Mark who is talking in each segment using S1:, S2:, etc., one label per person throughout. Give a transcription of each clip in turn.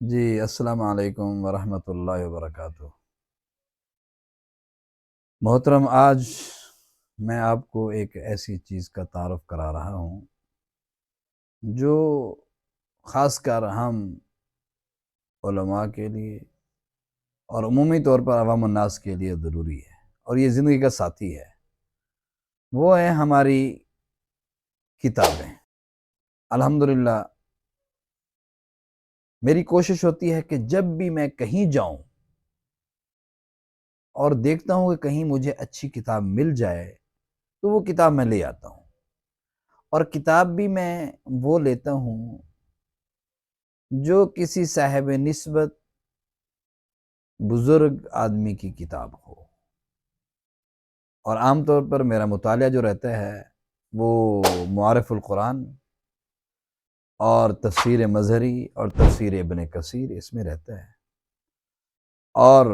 S1: جی السلام علیکم ورحمۃ اللہ وبرکاتہ۔ محترم، آج میں آپ کو ایک ایسی چیز کا تعارف کرا رہا ہوں جو خاص کر ہم علماء کے لیے اور عمومی طور پر عوام الناس کے لیے ضروری ہے، اور یہ زندگی کا ساتھی ہے۔ وہ ہیں ہماری کتابیں۔ الحمدللہ میری کوشش ہوتی ہے کہ جب بھی میں کہیں جاؤں اور دیکھتا ہوں کہ کہیں مجھے اچھی کتاب مل جائے تو وہ کتاب میں لے آتا ہوں، اور کتاب بھی میں وہ لیتا ہوں جو کسی صاحب نسبت بزرگ آدمی کی کتاب ہو۔ اور عام طور پر میرا مطالعہ جو رہتا ہے وہ معارف القرآن اور تفسیر مظہری اور تفسیر ابن کثیر اس میں رہتا ہے، اور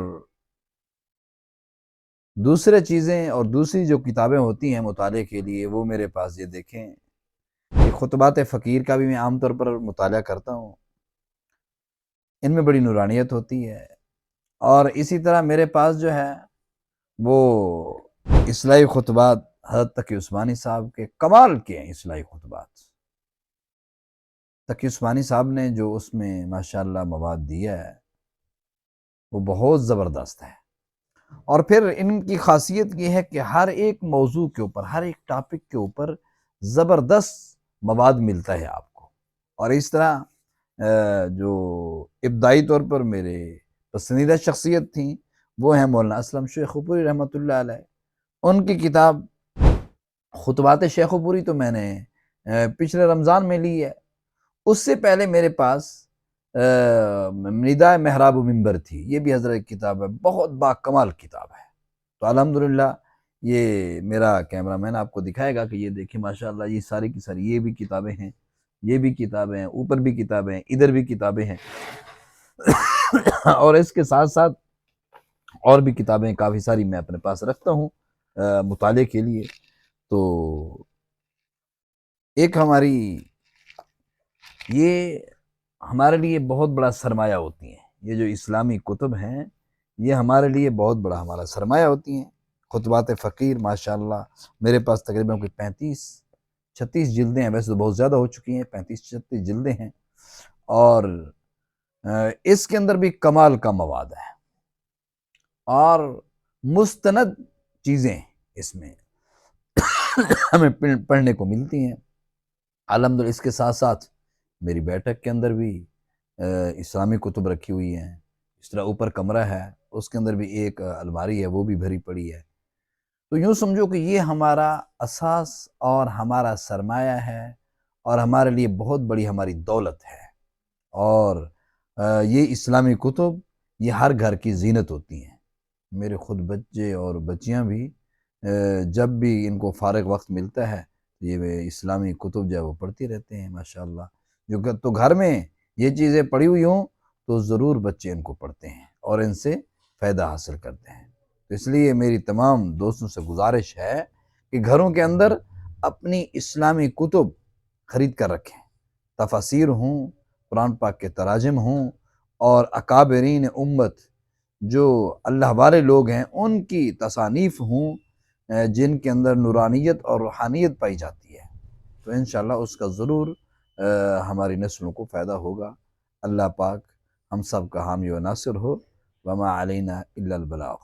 S1: دوسرے چیزیں اور دوسری جو کتابیں ہوتی ہیں مطالعے کے لیے وہ میرے پاس، یہ دیکھیں کہ خطبات فقیر کا بھی میں عام طور پر مطالعہ کرتا ہوں۔ ان میں بڑی نورانیت ہوتی ہے، اور اسی طرح میرے پاس جو ہے وہ اصلاحی خطبات حضرت تقی عثمانی صاحب کے کمال کے ہیں۔ اصلاحی خطبات تقی عثمانی صاحب نے جو اس میں ماشاءاللہ مواد دیا ہے وہ بہت زبردست ہے، اور پھر ان کی خاصیت یہ ہے کہ ہر ایک موضوع کے اوپر، ہر ایک ٹاپک کے اوپر زبردست مواد ملتا ہے آپ کو۔ اور اس طرح جو ابتدائی طور پر میرے پسندیدہ شخصیت تھیں وہ ہیں مولانا اسلم شیخ پوری رحمۃ اللہ علیہ۔ ان کی کتاب خطبات شیخ پوری تو میں نے پچھلے رمضان میں لی ہے۔ اس سے پہلے میرے پاس نداء محراب و منبر تھی، یہ بھی حضرت کی کتاب ہے، بہت با کمال کتاب ہے۔ تو الحمدللہ یہ میرا کیمرہ مین آپ کو دکھائے گا کہ یہ دیکھیں ماشاءاللہ یہ ساری کی ساری یہ بھی کتابیں ہیں، یہ بھی کتابیں ہیں، اوپر بھی کتابیں ہیں، ادھر بھی کتابیں ہیں اور اس کے ساتھ ساتھ اور بھی کتابیں کافی ساری میں اپنے پاس رکھتا ہوں مطالعے کے لیے۔ تو ایک یہ ہمارے لیے بہت بڑا سرمایہ ہوتی ہیں، یہ جو اسلامی کتب ہیں یہ ہمارے لیے بہت بڑا ہمارا سرمایہ ہوتی ہیں۔ خطبات فقیر ماشاءاللہ میرے پاس تقریباً کوئی 35-36 جلدیں ہیں، ویسے تو بہت زیادہ ہو چکی ہیں، 35-36 جلدیں ہیں، اور اس کے اندر بھی کمال کا مواد ہے اور مستند چیزیں اس میں ہمیں پڑھنے کو ملتی ہیں۔ الحمدللہ اس کے ساتھ ساتھ میری بیٹھک کے اندر بھی اسلامی کتب رکھی ہوئی ہیں، اس طرح اوپر کمرہ ہے اس کے اندر بھی ایک الماری ہے وہ بھی بھری پڑی ہے۔ تو یوں سمجھو کہ یہ ہمارا اساس اور ہمارا سرمایہ ہے، اور ہمارے لیے بہت بڑی ہماری دولت ہے، اور یہ اسلامی کتب یہ ہر گھر کی زینت ہوتی ہیں۔ میرے خود بچے اور بچیاں بھی جب بھی ان کو فارغ وقت ملتا ہے یہ اسلامی کتب جو ہے وہ پڑھتی رہتے ہیں ماشاءاللہ۔ تو گھر میں یہ چیزیں پڑھی ہوئی ہوں تو ضرور بچے ان کو پڑھتے ہیں اور ان سے فائدہ حاصل کرتے ہیں۔ تو اس لیے میری تمام دوستوں سے گزارش ہے کہ گھروں کے اندر اپنی اسلامی کتب خرید کر رکھیں، تفاسیر ہوں، قرآن پاک کے تراجم ہوں، اور اکابرین امت جو اللہ والے لوگ ہیں ان کی تصانیف ہوں جن کے اندر نورانیت اور روحانیت پائی جاتی ہے، تو انشاءاللہ اس کا ضرور ہماری نسلوں کو فائدہ ہوگا۔ اللہ پاک ہم سب کا حامی و ناصر ہو۔ وما علینا الا البلاغ۔